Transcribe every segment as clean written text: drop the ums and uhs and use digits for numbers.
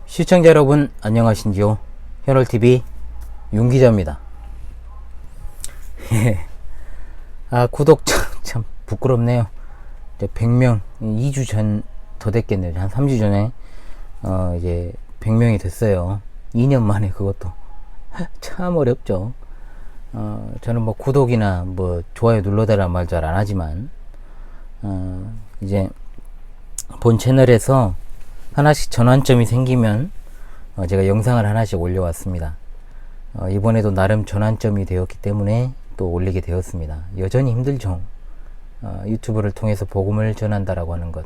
시청자 여러분 안녕하신지요? 현월TV 윤기자입니다. 구독자 참 부끄럽네요. 이제 100명 2주 전 더 됐겠네요. 한 3주 전에 이제 100명이 됐어요. 2년 만에. 그것도 참 어렵죠. 저는 뭐 구독이나 뭐 좋아요 눌러달라는 말 잘 안 하지만 이제 본 채널에서 하나씩 전환점이 생기면 제가 영상을 하나씩 올려왔습니다. 이번에도 나름 전환점이 되었기 때문에 또 올리게 되었습니다. 여전히 힘들죠. 유튜브를 통해서 복음을 전한다라고 하는 것,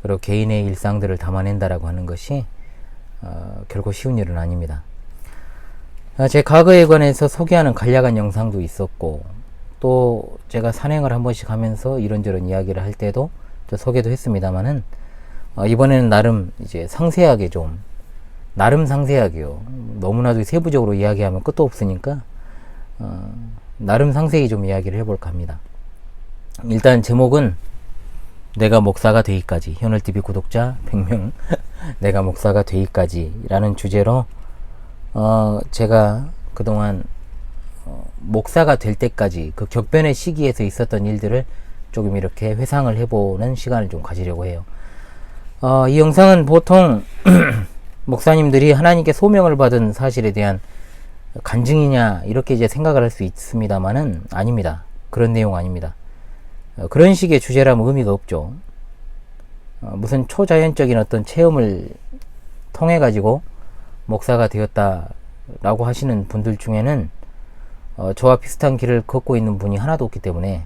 그리고 개인의 일상들을 담아낸다라고 하는 것이 결코 쉬운 일은 아닙니다. 제 과거에 관해서 소개하는 간략한 영상도 있었고, 또 제가 산행을 한 번씩 하면서 이런저런 이야기를 할 때도 또 소개도 했습니다만은, 이번에는 나름 이제 상세하게 좀, 나름 상세하게요. 너무나도 세부적으로 이야기하면 끝도 없으니까 나름 상세히 좀 이야기를 해볼까 합니다. 일단 제목은 내가 목사가 되기까지, 현월TV 구독자 100명 내가 목사가 되기까지 라는 주제로 제가 그동안 목사가 될 때까지 그 격변의 시기에서 있었던 일들을 조금 이렇게 회상을 해보는 시간을 좀 가지려고 해요. 이 영상은 보통 목사님들이 하나님께 소명을 받은 사실에 대한 간증이냐 이렇게 이제 생각을 할 수 있습니다만은 아닙니다. 그런 내용 아닙니다. 그런 식의 주제라면 의미가 없죠. 무슨 초자연적인 어떤 체험을 통해 가지고 목사가 되었다라고 하시는 분들 중에는 저와 비슷한 길을 걷고 있는 분이 하나도 없기 때문에,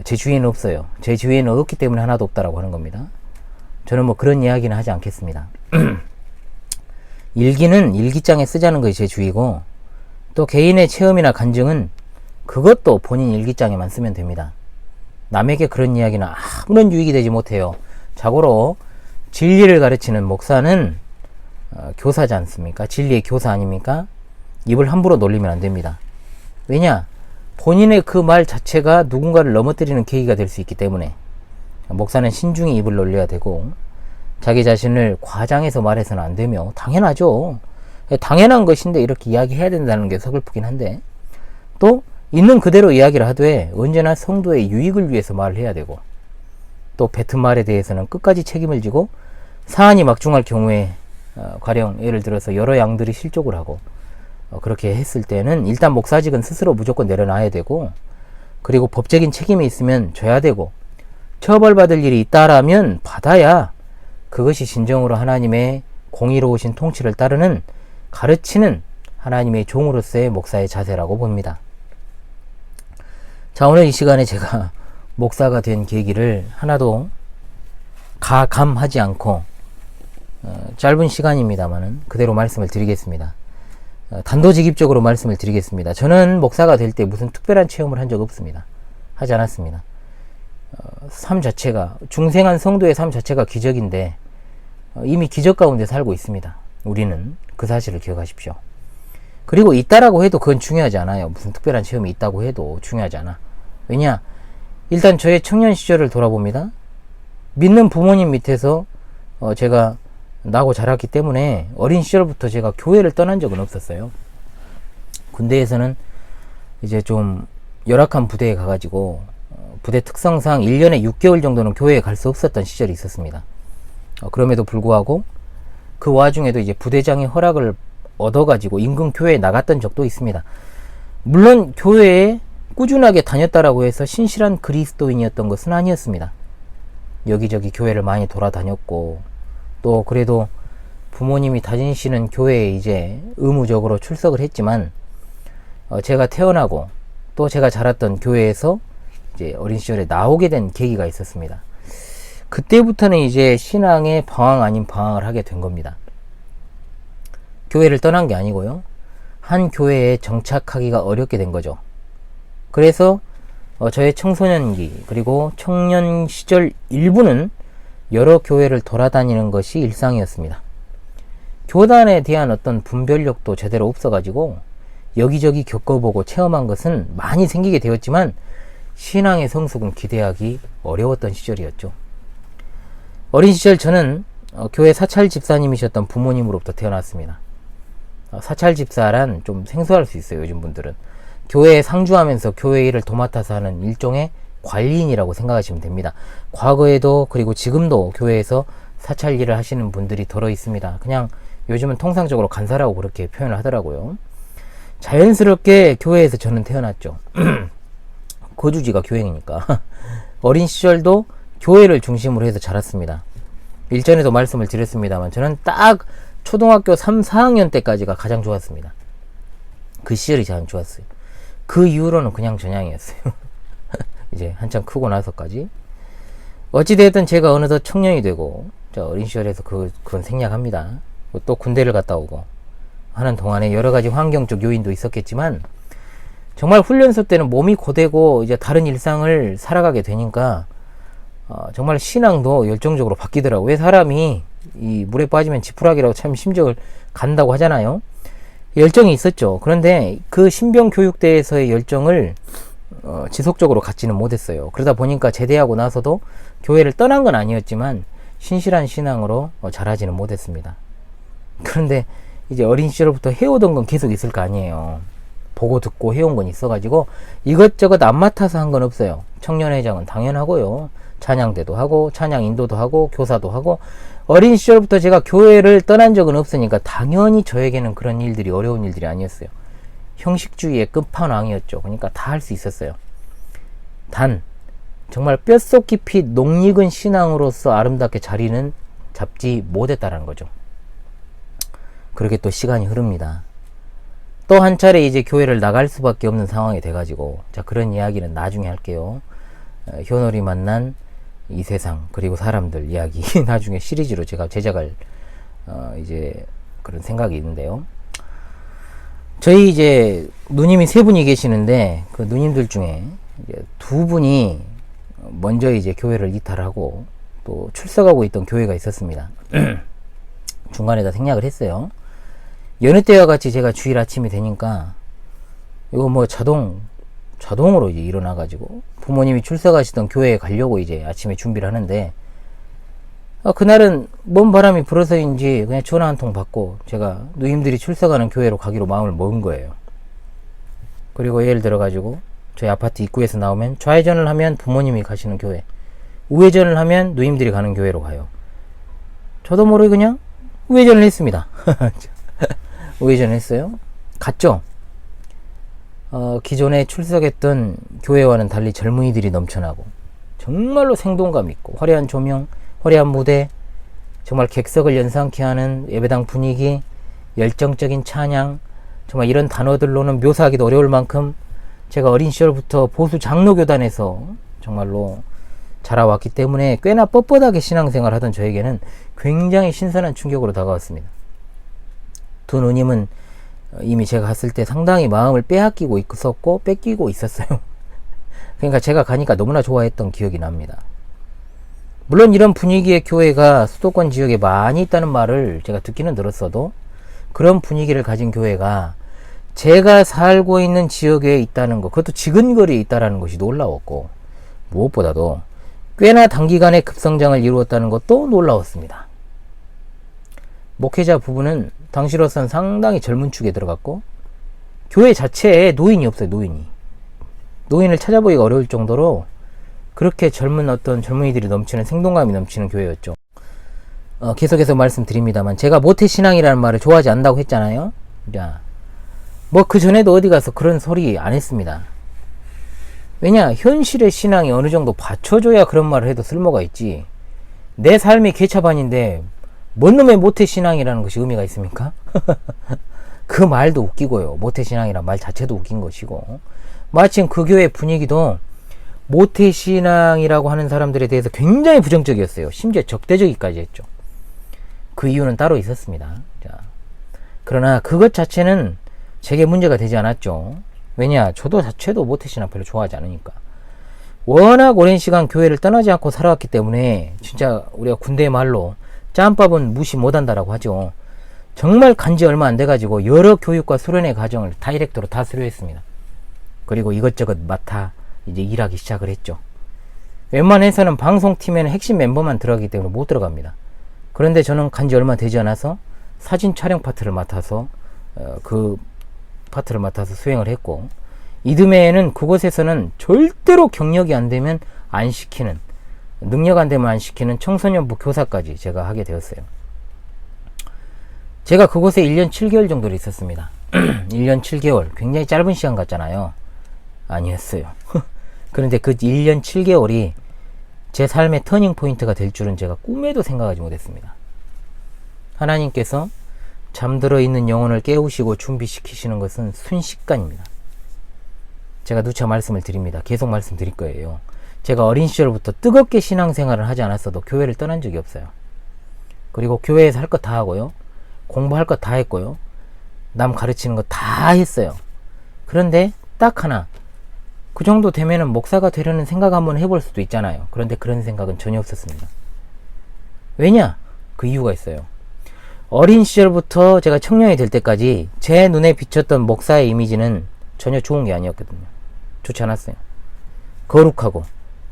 제 주위에는 없어요. 제 주위에는 없기 때문에 하나도 없다라고 하는 겁니다. 저는 뭐 그런 이야기는 하지 않겠습니다. 일기는 일기장에 쓰자는 것이 제 주의고, 또 개인의 체험이나 간증은 그것도 본인 일기장에만 쓰면 됩니다. 남에게 그런 이야기는 아무런 유익이 되지 못해요. 자고로 진리를 가르치는 목사는 교사지 않습니까? 진리의 교사 아닙니까? 입을 함부로 놀리면 안 됩니다. 왜냐? 본인의 그 말 자체가 누군가를 넘어뜨리는 계기가 될 수 있기 때문에 목사는 신중히 입을 놀려야 되고, 자기 자신을 과장해서 말해서는 안 되며, 당연하죠. 당연한 것인데 이렇게 이야기해야 된다는 게 서글프긴 한데, 또 있는 그대로 이야기를 하되 언제나 성도의 유익을 위해서 말을 해야 되고, 또 뱉은 말에 대해서는 끝까지 책임을 지고, 사안이 막중할 경우에 가령 예를 들어서 여러 양들이 실족을 하고 그렇게 했을 때는 일단 목사직은 스스로 무조건 내려놔야 되고, 그리고 법적인 책임이 있으면 져야 되고, 처벌받을 일이 있다라면 받아야 그것이 진정으로 하나님의 공의로우신 통치를 따르는, 가르치는 하나님의 종으로서의 목사의 자세라고 봅니다. 자, 오늘 이 시간에 제가 목사가 된 계기를 하나도 가감하지 않고 짧은 시간입니다만은 그대로 말씀을 드리겠습니다. 단도직입적으로 말씀을 드리겠습니다. 저는 목사가 될 때 무슨 특별한 체험을 한 적 없습니다. 하지 않았습니다. 삶 자체가, 중생한 성도의 삶 자체가 기적인데 이미 기적 가운데 살고 있습니다. 우리는 그 사실을 기억하십시오. 그리고 있다라고 해도 그건 중요하지 않아요. 무슨 특별한 체험이 있다고 해도 중요하지 않아. 왜냐? 일단 저의 청년 시절을 돌아봅니다. 믿는 부모님 밑에서 제가 나고 자랐기 때문에 어린 시절부터 제가 교회를 떠난 적은 없었어요. 군대에서는 이제 좀 열악한 부대에 가가지고 부대 특성상 1년에 6개월 정도는 교회에 갈 수 없었던 시절이 있었습니다. 그럼에도 불구하고 그 와중에도 이제 부대장의 허락을 얻어가지고 인근 교회에 나갔던 적도 있습니다. 물론 교회에 꾸준하게 다녔다라고 해서 신실한 그리스도인이었던 것은 아니었습니다. 여기저기 교회를 많이 돌아다녔고, 또 그래도 부모님이 다니시는 교회에 이제 의무적으로 출석을 했지만, 제가 태어나고 또 제가 자랐던 교회에서 이제 어린 시절에 나오게 된 계기가 있었습니다. 그때부터는 이제 신앙의 방황 아닌 방황을 하게 된 겁니다. 교회를 떠난 게 아니고요, 한 교회에 정착하기가 어렵게 된 거죠. 그래서 저의 청소년기 그리고 청년 시절 일부는 여러 교회를 돌아다니는 것이 일상이었습니다. 교단에 대한 어떤 분별력도 제대로 없어가지고 여기저기 겪어보고 체험한 것은 많이 생기게 되었지만, 신앙의 성숙은 기대하기 어려웠던 시절이었죠. 어린 시절 저는 교회 사찰 집사님이셨던 부모님으로부터 태어났습니다. 사찰 집사란 좀 생소할 수 있어요. 요즘 분들은 교회에 상주하면서 교회 일을 도맡아서 하는 일종의 관리인이라고 생각하시면 됩니다. 과거에도 그리고 지금도 교회에서 사찰 일을 하시는 분들이 덜어 있습니다. 그냥 요즘은 통상적으로 간사라고 그렇게 표현을 하더라고요. 자연스럽게 교회에서 저는 태어났죠. 거주지가 교회니까. 어린 시절도 교회를 중심으로 해서 자랐습니다. 일전에도 말씀을 드렸습니다만 저는 딱 초등학교 3, 4학년 때까지가 가장 좋았습니다. 그 시절이 참 좋았어요. 그 이후로는 그냥 전향이었어요. 이제 한참 크고 나서까지. 어찌되었든 제가 어느덧 청년이 되고 어린 시절에서 그건 생략합니다. 또 군대를 갔다 오고 하는 동안에 여러 가지 환경적 요인도 있었겠지만 정말 훈련소 때는 몸이 고되고 이제 다른 일상을 살아가게 되니까 정말 신앙도 열정적으로 바뀌더라고요. 왜 사람이 이 물에 빠지면 지푸라기라고 참 심정을 간다고 하잖아요. 열정이 있었죠. 그런데 그 신병교육대에서의 열정을 지속적으로 갖지는 못했어요. 그러다 보니까 제대하고 나서도 교회를 떠난 건 아니었지만 신실한 신앙으로 자라지는 못했습니다. 그런데 이제 어린 시절부터 해오던 건 계속 있을 거 아니에요. 보고 듣고 해온 건 있어가지고 이것저것 안 맡아서 한 건 없어요. 청년회장은 당연하고요. 찬양대도 하고 찬양 인도도 하고 교사도 하고 어린 시절부터 제가 교회를 떠난 적은 없으니까 당연히 저에게는 그런 일들이 어려운 일들이 아니었어요. 형식주의의 끝판왕이었죠. 그러니까 다 할 수 있었어요. 단 정말 뼛속 깊이 녹익은 신앙으로서 아름답게 자리는 잡지 못했다라는 거죠. 그렇게 또 시간이 흐릅니다. 또 한 차례 이제 교회를 나갈 수밖에 없는 상황이 돼가지고 자 그런 이야기는 나중에 할게요. 효놀이 만난 이 세상 그리고 사람들 이야기 나중에 시리즈로 제가 제작할 이제 그런 생각이 있는데요. 저희 이제 누님이 세 분이 계시는데 그 누님들 중에 이제 두 분이 먼저 이제 교회를 이탈하고 또 출석하고 있던 교회가 있었습니다. 중간에 다 생략을 했어요. 여느 때와 같이 제가 주일 아침이 되니까 이거 뭐 자동으로 이제 일어나가지고 부모님이 출석하시던 교회에 가려고 이제 아침에 준비를 하는데 그날은 뭔 바람이 불어서인지 그냥 전화 한 통 받고 제가 누님들이 출석하는 교회로 가기로 마음을 먹은 거예요. 그리고 예를 들어가지고 저희 아파트 입구에서 나오면 좌회전을 하면 부모님이 가시는 교회, 우회전을 하면 누님들이 가는 교회로 가요. 저도 모르게 그냥 우회전을 했습니다. 우회전을 했어요. 갔죠. 기존에 출석했던 교회와는 달리 젊은이들이 넘쳐나고 정말로 생동감 있고 화려한 조명, 화려한 무대, 정말 객석을 연상케 하는 예배당 분위기, 열정적인 찬양, 정말 이런 단어들로는 묘사하기도 어려울 만큼 제가 어린 시절부터 보수 장로교단에서 정말로 자라왔기 때문에 꽤나 뻣뻣하게 신앙생활 하던 저에게는 굉장히 신선한 충격으로 다가왔습니다. 두 누님은 이미 제가 갔을 때 상당히 마음을 빼앗기고 있었고 뺏기고 있었어요. 그러니까 제가 가니까 너무나 좋아했던 기억이 납니다. 물론 이런 분위기의 교회가 수도권 지역에 많이 있다는 말을 제가 듣기는 들었어도 그런 분위기를 가진 교회가 제가 살고 있는 지역에 있다는 것, 그것도 지근거리에 있다는 것이 놀라웠고 무엇보다도 꽤나 단기간에 급성장을 이루었다는 것도 놀라웠습니다. 목회자 부부는 당시로선 상당히 젊은 축에 들어갔고 교회 자체에 노인이 없어요. 노인을 찾아보기가 어려울 정도로 그렇게 젊은 어떤 젊은이들이 넘치는 생동감이 넘치는 교회였죠. 계속해서 말씀드립니다만 제가 모태신앙이라는 말을 좋아하지 않는다고 했잖아요. 자, 뭐 그 전에도 어디 가서 그런 소리 안 했습니다. 왜냐, 현실의 신앙이 어느 정도 받쳐줘야 그런 말을 해도 쓸모가 있지. 내 삶이 개차반인데 뭔 놈의 모태신앙이라는 것이 의미가 있습니까? 그 말도 웃기고요. 모태신앙이란 말 자체도 웃긴 것이고 마침 그 교회 분위기도 모태신앙이라고 하는 사람들에 대해서 굉장히 부정적이었어요. 심지어 적대적이까지 했죠. 그 이유는 따로 있었습니다. 자, 그러나 그것 자체는 제게 문제가 되지 않았죠. 왜냐, 저도 자체도 모태신앙 별로 좋아하지 않으니까. 워낙 오랜 시간 교회를 떠나지 않고 살아왔기 때문에 진짜 우리가 군대의 말로 짬밥은 무시 못한다라고 하죠. 정말 간지 얼마 안 돼가지고 여러 교육과 수련의 과정을 다이렉트로 다 수료했습니다. 그리고 이것저것 맡아 이제 일하기 시작을 했죠. 웬만해서는 방송팀에는 핵심 멤버만 들어가기 때문에 못 들어갑니다. 그런데 저는 간지 얼마 되지 않아서 사진 촬영 파트를 맡아서 그 파트를 맡아서 수행을 했고, 이듬해에는 그곳에서는 절대로 경력이 안 되면 안 시키는, 능력 안 되면 안 시키는 청소년부 교사까지 제가 하게 되었어요. 제가 그곳에 1년 7개월 정도를 있었습니다. 1년 7개월. 굉장히 짧은 시간 같잖아요. 아니었어요. 그런데 그 1년 7개월이 제 삶의 터닝 포인트가 될 줄은 제가 꿈에도 생각하지 못했습니다. 하나님께서 잠들어 있는 영혼을 깨우시고 준비시키시는 것은 순식간입니다. 제가 누차 말씀을 드립니다. 계속 말씀드릴 거예요. 제가 어린 시절부터 뜨겁게 신앙생활을 하지 않았어도 교회를 떠난 적이 없어요. 그리고 교회에서 할 것 다 하고요. 공부할 것 다 했고요. 남 가르치는 거 다 했어요. 그런데 딱 하나, 그 정도 되면은 목사가 되려는 생각 한번 해볼 수도 있잖아요. 그런데 그런 생각은 전혀 없었습니다. 왜냐? 그 이유가 있어요. 어린 시절부터 제가 청년이 될 때까지 제 눈에 비쳤던 목사의 이미지는 전혀 좋은 게 아니었거든요. 좋지 않았어요. 거룩하고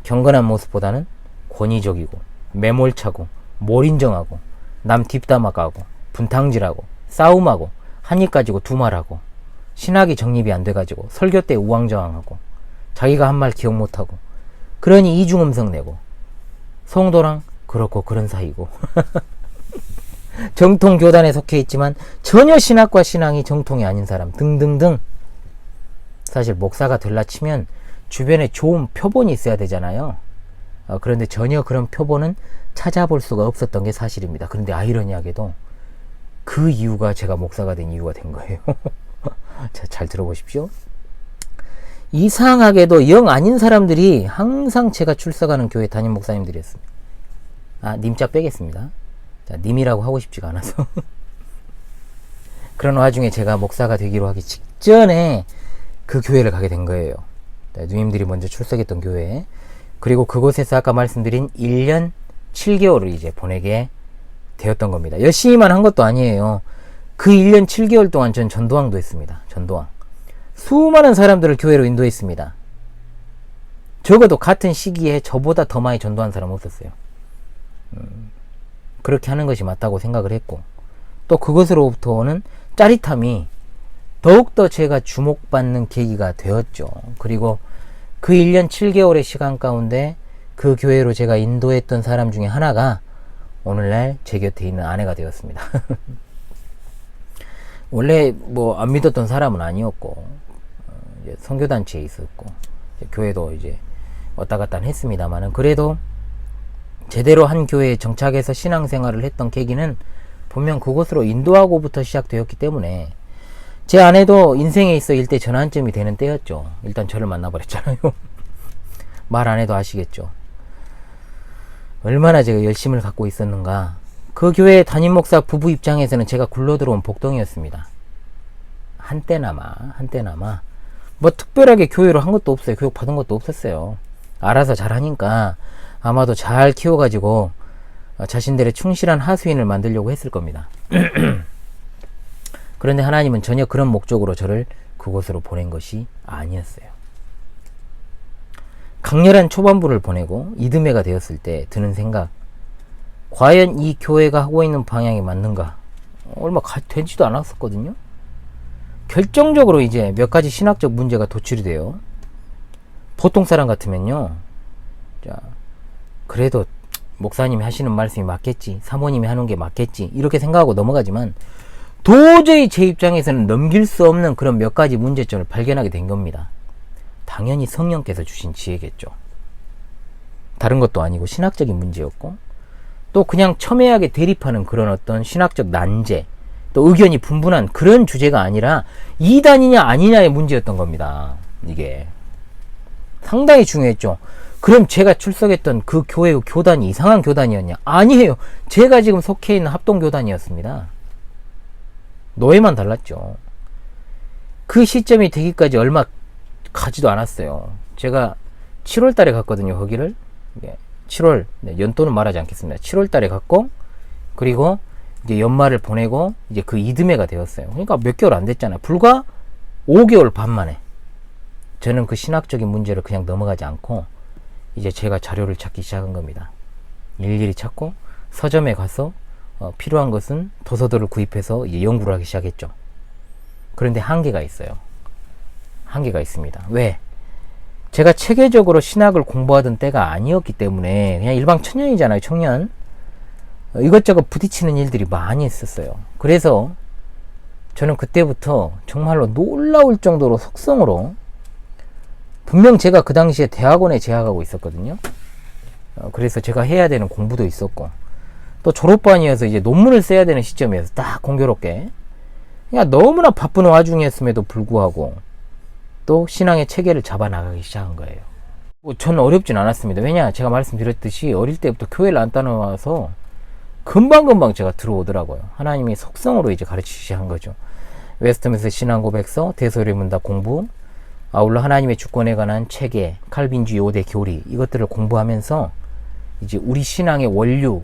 경건한 모습보다는 권위적이고 매몰차고 몰인정하고 남 뒷담화가고 분탕질하고 싸움하고 한입 가지고 두말하고 신학이 정립이 안 돼가지고 설교 때 우왕좌왕하고 자기가 한 말 기억 못하고 그러니 이중음성 내고 성도랑 그렇고 그런 사이고 정통 교단에 속해 있지만 전혀 신학과 신앙이 정통이 아닌 사람 등등등. 사실 목사가 될라 치면 주변에 좋은 표본이 있어야 되잖아요. 그런데 전혀 그런 표본은 찾아볼 수가 없었던 게 사실입니다. 그런데 아이러니하게도 그 이유가 제가 목사가 된 이유가 된 거예요. 자, 잘 들어보십시오. 이상하게도 영 아닌 사람들이 항상 제가 출석하는 교회 담임 목사님들이었습니다. 님자 빼겠습니다. 자, 님이라고 하고 싶지가 않아서. 그런 와중에 제가 목사가 되기로 하기 직전에 그 교회를 가게 된 거예요. 누님들이 먼저 출석했던 교회. 그리고 그곳에서 아까 말씀드린 1년 7개월을 이제 보내게 되었던 겁니다. 열심히만 한 것도 아니에요. 그 1년 7개월 동안 전 전도왕도 했습니다. 전도왕. 수많은 사람들을 교회로 인도했습니다. 적어도 같은 시기에 저보다 더 많이 전도한 사람은 없었어요. 그렇게 하는 것이 맞다고 생각을 했고, 또 그것으로부터 오는 짜릿함이 더욱더 제가 주목받는 계기가 되었죠. 그리고 그 1년 7개월의 시간 가운데 그 교회로 제가 인도했던 사람 중에 하나가 오늘날 제 곁에 있는 아내가 되었습니다. 원래 뭐 안 믿었던 사람은 아니었고, 이제 선교단체에 있었고, 이제 교회도 이제 왔다 갔다 했습니다만은, 그래도 제대로 한 교회에 정착해서 신앙생활을 했던 계기는 분명 그곳으로 인도하고부터 시작되었기 때문에, 제 아내도 인생에 있어 일대 전환점이 되는 때였죠. 일단 저를 만나버렸잖아요. 말 안 해도 아시겠죠. 얼마나 제가 열심을 갖고 있었는가. 그 교회 담임 목사 부부 입장에서는 제가 굴러 들어온 복덩이였습니다. 한때나마 뭐 특별하게 교회로 한 것도 없어요. 교육 받은 것도 없었어요. 알아서 잘하니까 아마도 잘 키워가지고 자신들의 충실한 하수인을 만들려고 했을 겁니다. 그런데 하나님은 전혀 그런 목적으로 저를 그곳으로 보낸 것이 아니었어요. 강렬한 초반부를 보내고 이듬해가 되었을 때 드는 생각, 과연 이 교회가 하고 있는 방향이 맞는가? 얼마 되지도 않았었거든요. 결정적으로 이제 몇 가지 신학적 문제가 도출이 돼요. 보통 사람 같으면요, 자, 그래도 목사님이 하시는 말씀이 맞겠지, 사모님이 하는 게 맞겠지, 이렇게 생각하고 넘어가지만 도저히 제 입장에서는 넘길 수 없는 그런 몇 가지 문제점을 발견하게 된 겁니다. 당연히 성령께서 주신 지혜겠죠. 다른 것도 아니고 신학적인 문제였고, 또 그냥 첨예하게 대립하는 그런 어떤 신학적 난제, 또 의견이 분분한 그런 주제가 아니라 이단이냐 아니냐의 문제였던 겁니다. 이게 상당히 중요했죠. 그럼 제가 출석했던 그 교회의 교단이 이상한 교단이었냐? 아니에요. 제가 지금 속해 있는 합동교단이었습니다. 노예만 달랐죠. 그 시점이 되기까지 얼마 가지도 않았어요. 제가 7월 달에 갔거든요, 거기를. 7월, 연도는 말하지 않겠습니다. 7월 달에 갔고, 그리고 이제 연말을 보내고, 이제 그 이듬해가 되었어요. 그러니까 몇 개월 안 됐잖아요. 불과 5개월 반 만에. 저는 그 신학적인 문제를 그냥 넘어가지 않고, 이제 제가 자료를 찾기 시작한 겁니다. 일일이 찾고, 서점에 가서 필요한 것은 도서들을 구입해서 이제 연구를 하기 시작했죠. 그런데 한계가 있어요. 한계가 있습니다. 왜? 제가 체계적으로 신학을 공부하던 때가 아니었기 때문에 그냥 일반 청년이잖아요. 청년. 이것저것 부딪히는 일들이 많이 있었어요. 그래서 저는 그때부터 정말로 놀라울 정도로 속성으로, 분명 제가 그 당시에 대학원에 재학하고 있었거든요. 그래서 제가 해야 되는 공부도 있었고, 또 졸업반이어서 이제 논문을 써야 되는 시점이어서 딱 공교롭게 그냥 너무나 바쁜 와중이었음에도 불구하고 또 신앙의 체계를 잡아 나가기 시작한 거예요. 저는 어렵진 않았습니다. 왜냐, 제가 말씀드렸듯이 어릴 때부터 교회를 안 다녀와서 금방금방 제가 들어오더라고요. 하나님이 속성으로 이제 가르치기 시작한 거죠. 웨스트민스터 신앙고백서, 대소리문답 공부, 아울러 하나님의 주권에 관한 체계, 칼빈주의 5대 교리, 이것들을 공부하면서 이제 우리 신앙의 원류,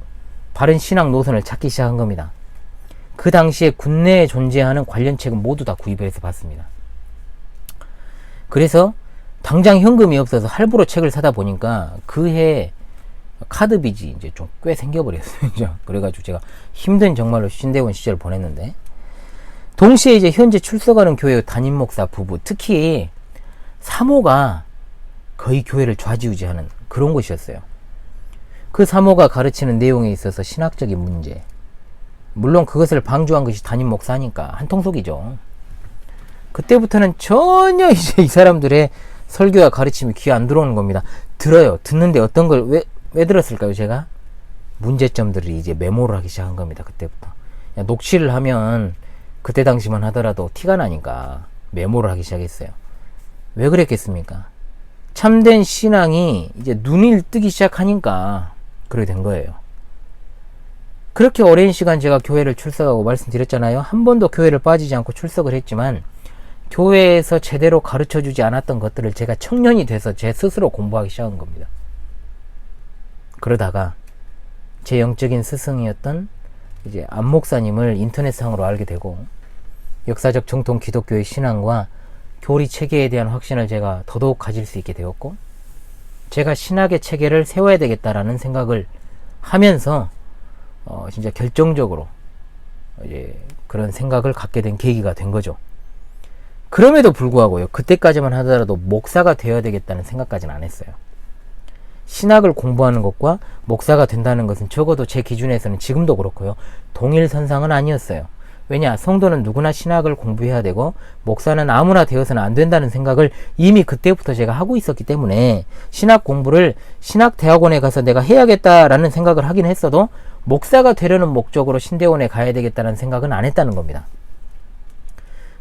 바른 신앙 노선을 찾기 시작한 겁니다. 그 당시에 국내에 존재하는 관련 책은 모두 다 구입해서 봤습니다. 그래서 당장 현금이 없어서 할부로 책을 사다 보니까 그해 카드 빚이 이제 좀 꽤 생겨버렸어요. 그래가지고 제가 힘든 정말로 신대원 시절을 보냈는데, 동시에 이제 현재 출석하는 교회 담임 목사 부부, 특히 사모가 거의 교회를 좌지우지하는 그런 곳이었어요. 그 사모가 가르치는 내용에 있어서 신학적인 문제, 물론 그것을 방조한 것이 담임 목사니까 한통속이죠. 그때부터는 전혀 이제 이 사람들의 설교와 가르침이 귀에 안 들어오는 겁니다. 들어요. 듣는데 어떤 걸 왜 들었을까요? 제가 문제점들을 이제 메모를 하기 시작한 겁니다. 그때부터 녹취를 하면 그때 당시만 하더라도 티가 나니까 메모를 하기 시작했어요. 왜 그랬겠습니까? 참된 신앙이 이제 눈을 뜨기 시작하니까 그렇게 된 거예요. 그렇게 오랜 시간 제가 교회를 출석하고 말씀드렸잖아요. 한 번도 교회를 빠지지 않고 출석을 했지만 교회에서 제대로 가르쳐주지 않았던 것들을 제가 청년이 돼서 제 스스로 공부하기 시작한 겁니다. 그러다가 제 영적인 스승이었던 이제 안 목사님을 인터넷상으로 알게 되고, 역사적 정통 기독교의 신앙과 교리 체계에 대한 확신을 제가 더더욱 가질 수 있게 되었고, 제가 신학의 체계를 세워야 되겠다라는 생각을 하면서 진짜 결정적으로 이제 그런 생각을 갖게 된 계기가 된 거죠. 그럼에도 불구하고요, 그때까지만 하더라도 목사가 되어야 되겠다는 생각까지는 안 했어요. 신학을 공부하는 것과 목사가 된다는 것은 적어도 제 기준에서는 지금도 그렇고요, 동일선상은 아니었어요. 왜냐, 성도는 누구나 신학을 공부해야 되고 목사는 아무나 되어서는 안 된다는 생각을 이미 그때부터 제가 하고 있었기 때문에 신학 공부를 신학대학원에 가서 내가 해야겠다라는 생각을 하긴 했어도 목사가 되려는 목적으로 신대원에 가야 되겠다는 생각은 안 했다는 겁니다.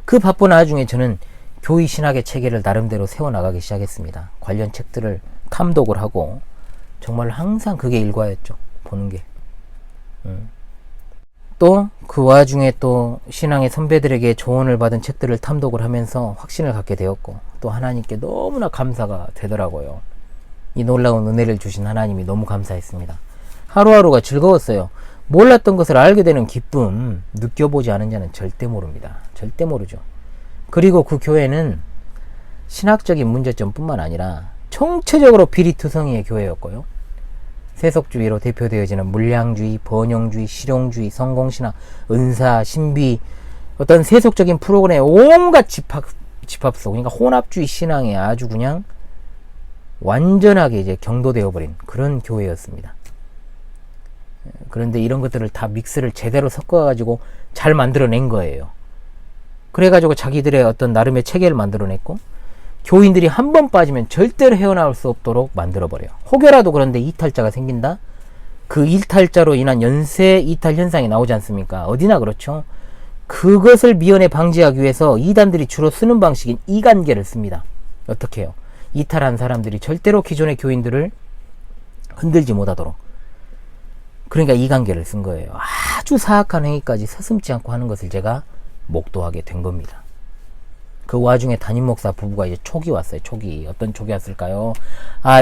그 바쁜 와중에 저는 교의 신학의 체계를 나름대로 세워나가기 시작했습니다. 관련 책들을 탐독을 하고, 정말 항상 그게 일과였죠. 보는 게. 또 그 와중에 또 신앙의 선배들에게 조언을 받은 책들을 탐독을 하면서 확신을 갖게 되었고, 또 하나님께 너무나 감사가 되더라고요. 이 놀라운 은혜를 주신 하나님이 너무 감사했습니다. 하루하루가 즐거웠어요. 몰랐던 것을 알게 되는 기쁨, 느껴보지 않은 자는 절대 모릅니다. 절대 모르죠. 그리고 그 교회는 신학적인 문제점뿐만 아니라 총체적으로 비리투성이의 교회였고요. 세속주의로 대표되어지는 물량주의, 번영주의, 실용주의, 성공신학, 은사, 신비, 어떤 세속적인 프로그램의 온갖 집합소, 그러니까 혼합주의 신앙에 아주 그냥 완전하게 이제 경도되어 버린 그런 교회였습니다. 그런데 이런 것들을 다 믹스를 제대로 섞어가지고 잘 만들어낸 거예요. 그래가지고 자기들의 어떤 나름의 체계를 만들어냈고, 교인들이 한 번 빠지면 절대로 헤어나올 수 없도록 만들어버려요. 혹여라도 그런데 이탈자가 생긴다? 그 이탈자로 인한 연쇄 이탈 현상이 나오지 않습니까? 어디나 그렇죠. 그것을 미연에 방지하기 위해서 이단들이 주로 쓰는 방식인 이간계를 씁니다. 어떻게 해요? 이탈한 사람들이 절대로 기존의 교인들을 흔들지 못하도록. 그러니까 이간계를 쓴 거예요. 아주 사악한 행위까지 서슴지 않고 하는 것을 제가 목도하게 된 겁니다. 그 와중에 담임 목사 부부가 이제 촉이 왔어요. 촉이. 어떤 촉이 왔을까요?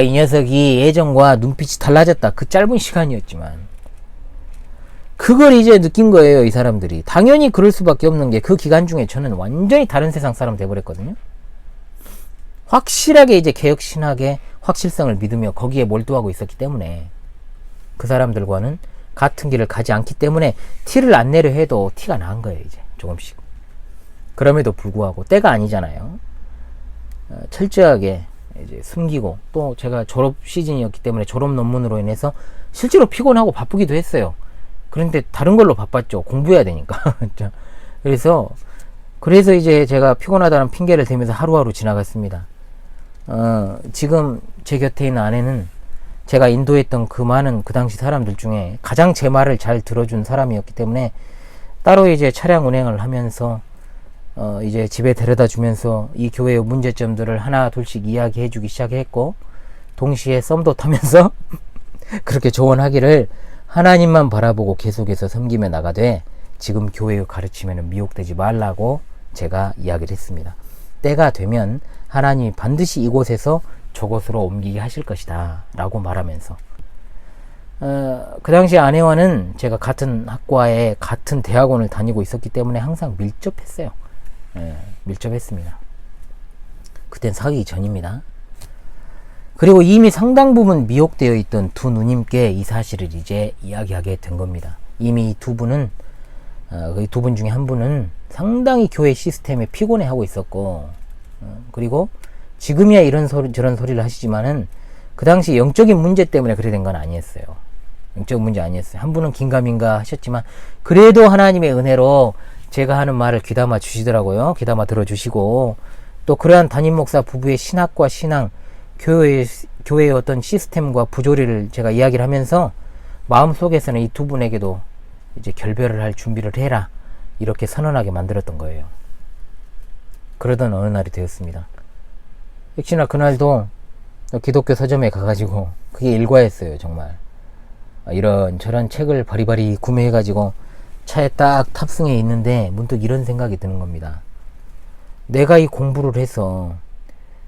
이 녀석이 예전과 눈빛이 달라졌다. 그 짧은 시간이었지만. 그걸 이제 느낀 거예요, 이 사람들이. 당연히 그럴 수밖에 없는 게, 그 기간 중에 저는 완전히 다른 세상 사람 돼버렸거든요. 확실하게 이제 개혁신학의 확실성을 믿으며 거기에 몰두하고 있었기 때문에 그 사람들과는 같은 길을 가지 않기 때문에 티를 안 내려 해도 티가 난 거예요. 이제 조금씩. 그럼에도 불구하고 때가 아니잖아요. 철저하게 이제 숨기고, 또 제가 졸업 시즌이었기 때문에 졸업 논문으로 인해서 실제로 피곤하고 바쁘기도 했어요. 그런데 다른 걸로 바빴죠. 공부해야 되니까. 그래서 이제 제가 피곤하다는 핑계를 대면서 하루하루 지나갔습니다. 지금 제 곁에 있는 아내는 제가 인도했던 그 많은 그 당시 사람들 중에 가장 제 말을 잘 들어준 사람이었기 때문에 따로 이제 차량 운행을 하면서 이제 집에 데려다 주면서 이 교회의 문제점들을 하나 둘씩 이야기해 주기 시작했고, 동시에 썸도 타면서 그렇게 조언하기를 하나님만 바라보고 계속해서 섬기며 나가되 지금 교회의 가르침에는 미혹되지 말라고 제가 이야기를 했습니다. 때가 되면 하나님이 반드시 이곳에서 저곳으로 옮기게 하실 것이다 라고 말하면서, 그 당시 아내와는 제가 같은 학과에 같은 대학원을 다니고 있었기 때문에 항상 밀접했어요. 밀접했습니다. 그땐 사귀기 전입니다. 그리고 이미 상당 부분 미혹되어 있던 두 누님께 이 사실을 이제 이야기하게 된 겁니다. 이미 이 두 분은, 이 두 분 중에 한 분은 상당히 교회 시스템에 피곤해하고 있었고, 그리고 지금이야 이런 저런 소리를 하시지만은 그 당시 영적인 문제 때문에 그래 된 건 아니었어요. 영적 문제 아니었어요. 한 분은 긴가민가 하셨지만 그래도 하나님의 은혜로 제가 하는 말을 귀담아 주시더라고요. 귀담아 들어주시고, 또 그러한 담임 목사 부부의 신학과 신앙, 교회의 어떤 시스템과 부조리를 제가 이야기를 하면서 마음속에서는 이 두 분에게도 이제 결별을 할 준비를 해라, 이렇게 선언하게 만들었던 거예요. 그러던 어느 날이 되었습니다. 역시나 그날도 기독교 서점에 가가지고, 그게 일과였어요. 정말 이런 저런 책을 바리바리 구매해가지고 차에 딱 탑승해 있는데 문득 이런 생각이 드는 겁니다. 내가 이 공부를 해서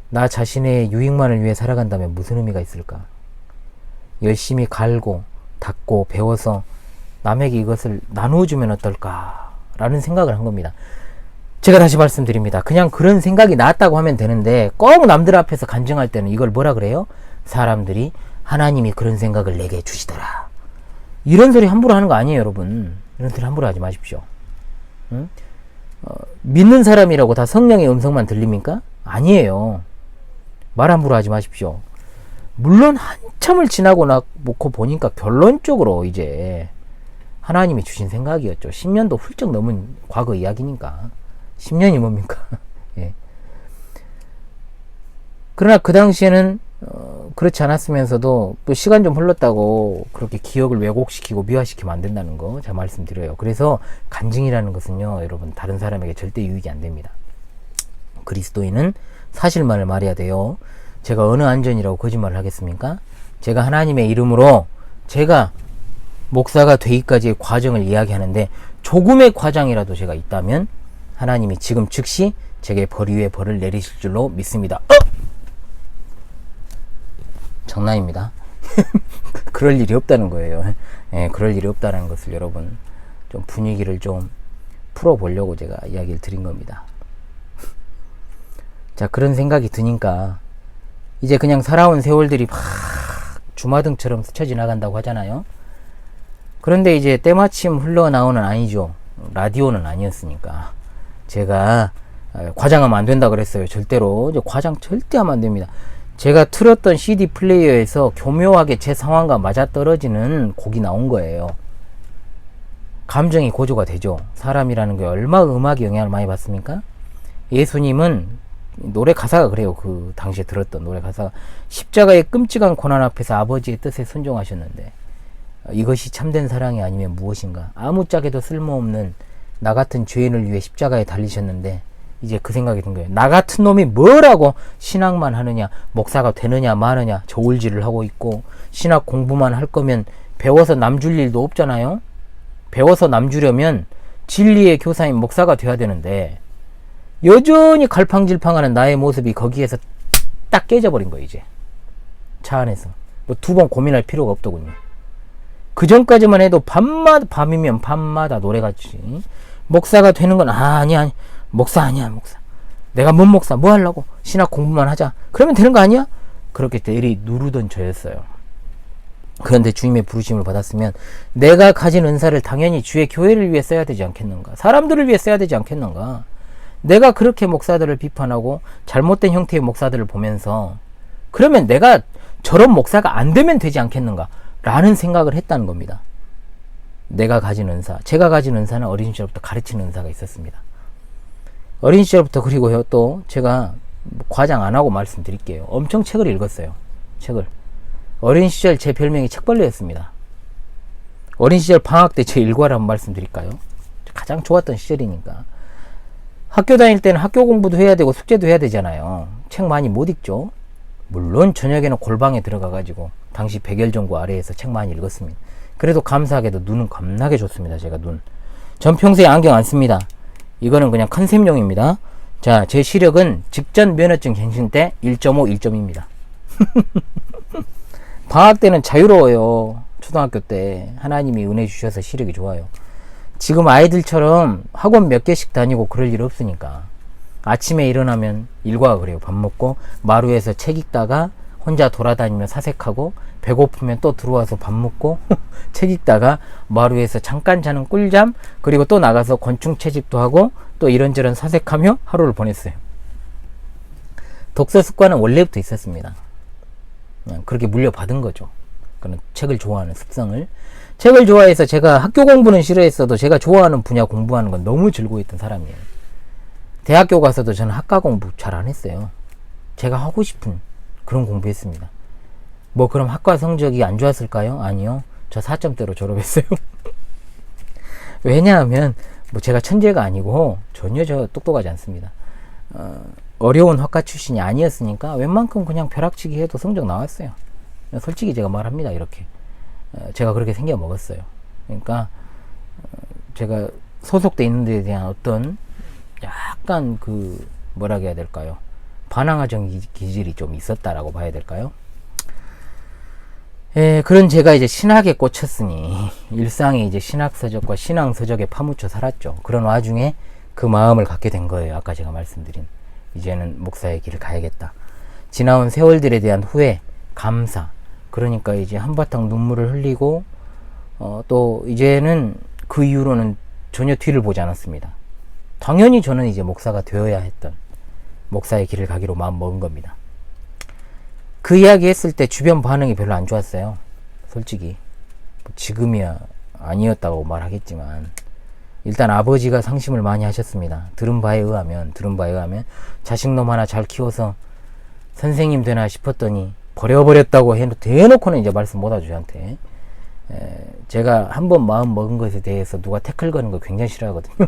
나 자신의 유익만을 위해 살아간다면 무슨 의미가 있을까? 열심히 갈고 닦고 배워서 남에게 이것을 나누어주면 어떨까? 라는 생각을 한 겁니다. 제가 다시 말씀드립니다. 그냥 그런 생각이 나왔다고 하면 되는데, 꼭 남들 앞에서 간증할 때는 이걸 뭐라 그래요? 사람들이 하나님이 그런 생각을 내게 주시더라, 이런 소리 함부로 하는 거 아니에요, 여러분. 이런 소리 함부로 하지 마십시오. 응? 믿는 사람이라고 다 성령의 음성만 들립니까? 아니에요. 말 함부로 하지 마십시오. 물론 한참을 지나고 놓고 보니까 결론적으로 이제 하나님이 주신 생각이었죠. 10년도 훌쩍 넘은 과거 이야기니까. 10년이 뭡니까? 예. 그러나 그 당시에는 그렇지 않았으면서도 또 시간 좀 흘렀다고 그렇게 기억을 왜곡시키고 미화시키면 안 된다는 거 제가 말씀드려요. 그래서 간증이라는 것은요, 여러분, 다른 사람에게 절대 유익이 안 됩니다. 그리스도인은 사실만을 말해야 돼요. 제가 어느 안전이라고 거짓말을 하겠습니까? 제가 하나님의 이름으로 제가 목사가 되기까지의 과정을 이야기하는데 조금의 과장이라도 제가 있다면 하나님이 지금 즉시 제게 벌 위에 벌을 내리실 줄로 믿습니다. 장난입니다. 그럴 일이 없다는 거예요. 예, 그럴 일이 없다는 것을 여러분, 좀 분위기를 좀 풀어보려고 제가 이야기를 드린 겁니다. 자, 그런 생각이 드니까 이제 그냥 살아온 세월들이 막 주마등처럼 스쳐 지나간다고 하잖아요. 그런데 이제 때마침 흘러나오는, 아니죠, 라디오는 아니었으니까 제가 과장하면 안 된다 그랬어요. 절대로 과장 절대 하면 안 됩니다. 제가 틀었던 CD 플레이어에서 교묘하게 제 상황과 맞아떨어지는 곡이 나온 거예요. 감정이 고조가 되죠. 사람이라는 게 얼마나 음악에 영향을 많이 받습니까? 예수님은 노래 가사가 그래요. 그 당시에 들었던 노래 가사가, 십자가의 끔찍한 고난 앞에서 아버지의 뜻에 순종하셨는데 이것이 참된 사랑이 아니면 무엇인가? 아무짝에도 쓸모없는 나 같은 죄인을 위해 십자가에 달리셨는데, 이제 그 생각이 든 거예요. 나 같은 놈이 뭐라고 신학만 하느냐, 목사가 되느냐 마느냐 저울질을 하고 있고, 신학 공부만 할 거면 배워서 남 줄 일도 없잖아요. 배워서 남 주려면 진리의 교사인 목사가 돼야 되는데, 여전히 갈팡질팡하는 나의 모습이 거기에서 딱 깨져버린 거예요. 이제 차 안에서 뭐 두 번 고민할 필요가 없더군요. 그 전까지만 해도 밤이면 밤마다 노래같이 목사가 되는 건 아니 목사 아니야. 목사, 내가 뭔 목사, 뭐 하려고, 신학 공부만 하자, 그러면 되는 거 아니야? 그렇게 내리 누르던 저였어요. 그런데 주님의 부르심을 받았으면 내가 가진 은사를 당연히 주의 교회를 위해 써야 되지 않겠는가? 사람들을 위해 써야 되지 않겠는가? 내가 그렇게 목사들을 비판하고 잘못된 형태의 목사들을 보면서 그러면 내가 저런 목사가 안 되면 되지 않겠는가? 라는 생각을 했다는 겁니다. 내가 가진 은사, 제가 가진 은사는 어린 시절부터 가르치는 은사가 있었습니다. 어린 시절부터. 그리고요, 또 제가 과장 안 하고 말씀드릴게요. 엄청 책을 읽었어요. 책을. 어린 시절 제 별명이 책벌레였습니다. 어린 시절 방학 때 제 일과를 한번 말씀드릴까요? 가장 좋았던 시절이니까. 학교 다닐 때는 학교 공부도 해야 되고 숙제도 해야 되잖아요. 책 많이 못 읽죠. 물론 저녁에는 골방에 들어가가지고 당시 백열전구 아래에서 책 많이 읽었습니다. 그래도 감사하게도 눈은 겁나게 좋습니다. 제가 눈. 전 평소에 안경 안 씁니다. 이거는 그냥 컨셉용입니다. 자, 제 시력은 직전 면허증 갱신 때 1.5, 1점입니다. 방학 때는 자유로워요. 초등학교 때 하나님이 은혜 주셔서 시력이 좋아요. 지금 아이들처럼 학원 몇 개씩 다니고 그럴 일 없으니까 아침에 일어나면 일과가 그래요. 밥 먹고 마루에서 책 읽다가 혼자 돌아다니며 사색하고 배고프면 또 들어와서 밥 먹고 책 읽다가 마루에서 잠깐 자는 꿀잠, 그리고 또 나가서 곤충 채집도 하고 또 이런저런 사색하며 하루를 보냈어요. 독서 습관은 원래부터 있었습니다. 그냥 그렇게 물려받은 거죠. 그런 책을 좋아하는 습성을. 책을 좋아해서 제가 학교 공부는 싫어했어도 제가 좋아하는 분야 공부하는 건 너무 즐거워했던 사람이에요. 대학교 가서도 저는 학과 공부 잘 안 했어요. 제가 하고 싶은 그런 공부했습니다. 뭐 그럼 학과 성적이 안 좋았을까요? 아니요. 저 4점대로 졸업했어요. 왜냐하면 뭐 제가 천재가 아니고 전혀 저 똑똑하지 않습니다. 어려운 학과 출신이 아니었으니까 웬만큼 그냥 벼락치기 해도 성적 나왔어요. 솔직히 제가 말합니다. 이렇게 제가 그렇게 생겨 먹었어요. 그러니까 제가 소속돼 있는 데에 대한 어떤 약간 그 뭐라 해야 될까요? 반항아적 기질이 좀 있었다라고 봐야 될까요? 그런 제가 이제 신학에 꽂혔으니 일상에 이제 신학서적과 신앙서적에 파묻혀 살았죠. 그런 와중에 그 마음을 갖게 된 거예요. 아까 제가 말씀드린 이제는 목사의 길을 가야겠다. 지나온 세월들에 대한 후회, 감사. 그러니까 이제 한바탕 눈물을 흘리고 또 이제는 그 이후로는 전혀 뒤를 보지 않았습니다. 당연히 저는 이제 목사가 되어야 했던 목사의 길을 가기로 마음 먹은 겁니다. 그 이야기 했을 때 주변 반응이 별로 안 좋았어요. 솔직히 지금이야 아니었다고 말하겠지만 일단 아버지가 상심을 많이 하셨습니다. 들은 바에 의하면 자식놈 하나 잘 키워서 선생님 되나 싶었더니 버려버렸다고 대놓고는 이제 말씀 못하죠. 저한테. 제가 한번 마음 먹은 것에 대해서 누가 태클 거는 거 굉장히 싫어하거든요.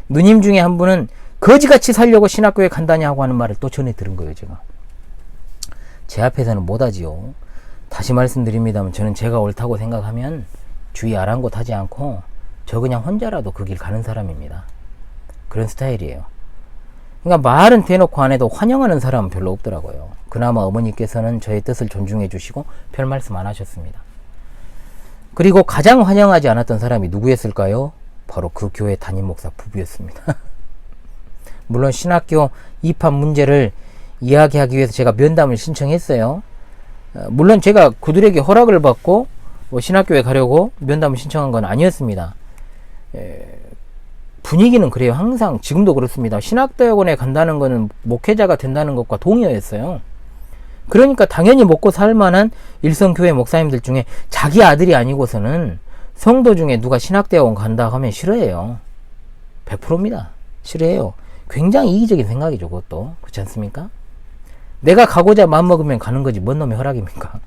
누님 중에 한 분은 거지같이 살려고 신학교에 간다냐 하고 하는 말을 또 전해 들은 거예요. 제가 제 앞에서는 못하지요. 다시 말씀드립니다만 저는 제가 옳다고 생각하면 주의 아랑곳하지 않고 저 그냥 혼자라도 그 길 가는 사람입니다. 그런 스타일이에요. 그러니까 말은 대놓고 안 해도 환영하는 사람은 별로 없더라고요. 그나마 어머니께서는 저의 뜻을 존중해 주시고 별 말씀 안 하셨습니다. 그리고 가장 환영하지 않았던 사람이 누구였을까요? 바로 그 교회 담임 목사 부부였습니다. 물론 신학교 입학 문제를 이야기하기 위해서 제가 면담을 신청했어요. 물론 제가 그들에게 허락을 받고 신학교에 가려고 면담을 신청한 건 아니었습니다. 분위기는 그래요. 항상 지금도 그렇습니다. 신학대학원에 간다는 거는 목회자가 된다는 것과 동의어였어요. 그러니까 당연히 먹고 살만한 일성교회 목사님들 중에 자기 아들이 아니고서는 성도 중에 누가 신학대학원 간다 하면 싫어해요. 100%입니다. 싫어해요. 굉장히 이기적인 생각이죠. 그것도. 그렇지 않습니까? 내가 가고자 마음먹으면 가는 거지 뭔 놈의 허락입니까?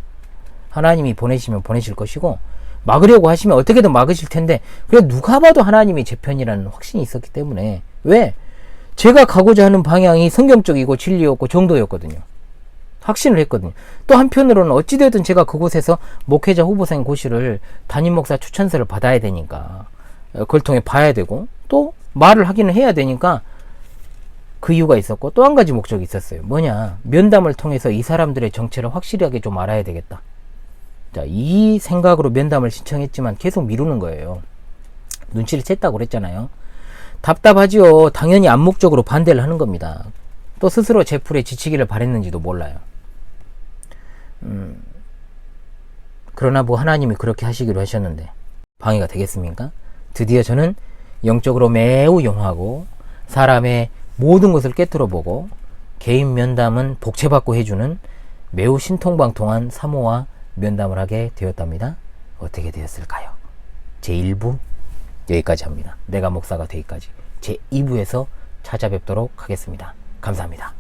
하나님이 보내시면 보내실 것이고 막으려고 하시면 어떻게든 막으실 텐데 그래 누가 봐도 하나님이 제 편이라는 확신이 있었기 때문에 왜? 제가 가고자 하는 방향이 성경적이고 진리였고 정도였거든요. 확신을 했거든요. 또 한편으로는 어찌되든 제가 그곳에서 목회자 후보생 고시를 담임 목사 추천서를 받아야 되니까 그걸 통해 봐야 되고 또 말을 하기는 해야 되니까 그 이유가 있었고 또 한 가지 목적이 있었어요. 뭐냐? 면담을 통해서 이 사람들의 정체를 확실하게 좀 알아야 되겠다. 자, 이 생각으로 면담을 신청했지만 계속 미루는 거예요. 눈치를 챘다고 그랬잖아요. 답답하지요. 당연히 암묵적으로 반대를 하는 겁니다. 또 스스로 제풀에 지치기를 바랬는지도 몰라요. 그러나 뭐 하나님이 그렇게 하시기로 하셨는데 방해가 되겠습니까? 드디어 저는 영적으로 매우 용하고 사람의 모든 것을 꿰뚫어 보고 개인 면담은 복채받고 해주는 매우 신통방통한 사모와 면담을 하게 되었답니다. 어떻게 되었을까요? 제1부 여기까지 합니다. 내가 목사가 되기까지 제2부에서 찾아뵙도록 하겠습니다. 감사합니다.